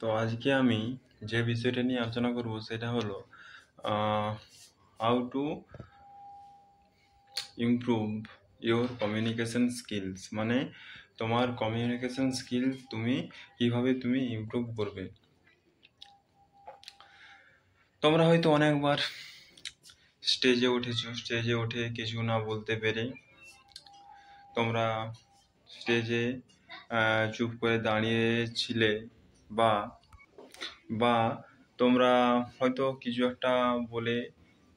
তো আজকে আমি যে বিষয়টা নিয়ে আলোচনা করব সেটা হলো how to improve your communication skills, মানে তোমার কমিউনিকেশন স্কিল কিভাবে তুমি ইমপ্রুভ করবে। তোমরা হয়তো অনেকবার স্টেজে উঠেছো, স্টেজে উঠে কিছু না বলতে পেরে তোমরা স্টেজে চুপ করে দাঁড়িয়েছিলে, বা বা তোমরা হয়তো কিছু একটা বলে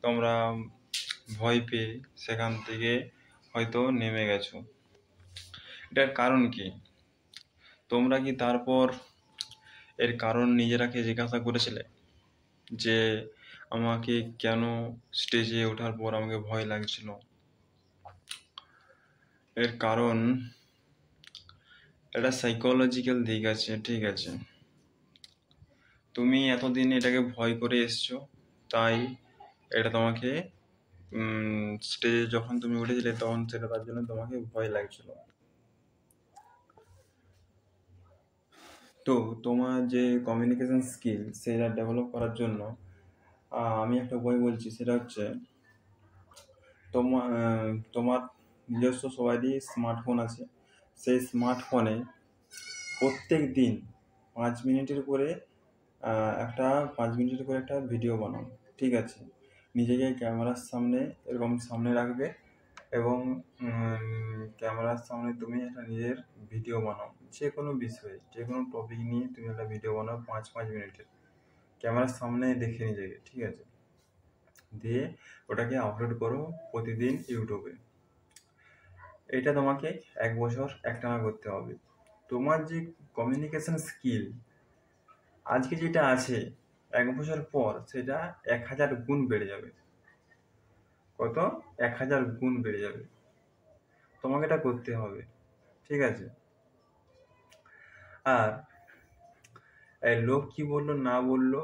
তোমরা ভয় পেয়ে সেখান থেকে হয়তো নেমে গেছো। এটার কারণ কি? তোমরা কি তারপর এর কারণ নিজেরাকে জিজ্ঞাসা করেছিলে যে আমাকে কেন স্টেজে ওঠার পর আমাকে ভয় লাগছিল? এর কারণ একটা সাইকোলজিক্যাল দিক আছে, ঠিক আছে? তুমি এতদিন এটাকে ভয় করে এসছো, তাই এটা তোমাকে স্টেজে যখন তুমি উঠেছিলে তখন সেটা তার জন্য তোমাকে ভয় লাগছিল। তো তোমার যে কমিউনিকেশন স্কিল সেটা ডেভেলপ করার জন্য আমি একটা উপায় বলছি, সেটা হচ্ছে তোমার নিজস্ব সবারই স্মার্টফোন আছে। সেই স্মার্টফোনে প্রত্যেক দিন 5 মিনিটের করে একটা 5 মিনিটের করে একটা ভিডিও বানাও, ঠিক আছে? নিজেকে ক্যামেরার সামনে এরকম সামনে রাখবে এবং ক্যামেরার সামনে তুমি একটা নিজের ভিডিও বানাও, যে কোনো বিষয়ে, যে কোনো টপিক নিয়ে তুমি একটা ভিডিও বানাও 5 মিনিটের, ক্যামেরার সামনে দেখে নিজেকে, ঠিক আছে? দিয়ে ওটাকে আপলোড করো প্রতিদিন ইউটিউবে। এটা তোমাকে 1 বছর একটানা করতে হবে। তোমার যে কমিউনিকেশন স্কিল আজকে যেটা আছে, 1 বছর পর সেটা 1000 গুণ বেড়ে যাবে। কত? 1000 গুণ বেড়ে যাবে। তোমাকে এটা করতে হবে, ঠিক আছে? আর এই লোক কি বললো না বললো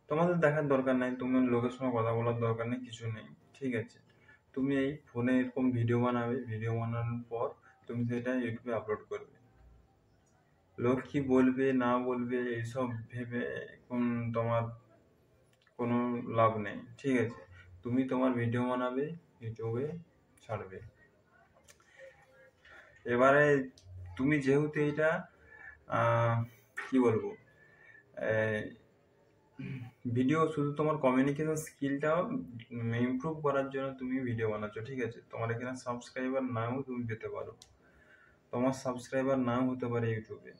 তোমাদের দেখার দরকার নাই, তোমার লোকের সঙ্গে কথা বলার দরকার নেই, কিছু নেই, ঠিক আছে? তুমি এই ফোনে এরকম ভিডিও বানাবে, ভিডিও বানানোর পর তুমি সেটা ইউটিউবে আপলোড করবে। লোক কি বলবে না বলবে এইসব ভেবে তোমার কোনো লাভ নেই, ঠিক আছে? তুমি তোমার ভিডিও বানাবে, ইউটিউবে ছাড়বে। এবারে তুমি যেহেতু এটা কি বলবো, ভিডিও শুধু তোমার কমিউনিকেশন স্কিলটা ইমপ্রুভ করার জন্য তুমি ভিডিও বানাচ্ছো, ঠিক আছে? তোমার এখানে সাবস্ক্রাইবার নাও তুমি পেতে পারো, তোমার সাবস্ক্রাইবার নাও হতে পারে ইউটিউবে,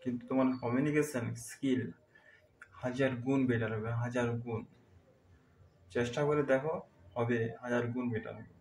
কিন্তু তোমার কমিউনিকেশন স্কিল 1000 গুণ বেটার হবে, 1000 গুণ। চেষ্টা করে দেখো, হবে 1000 গুণ বেটার হবে।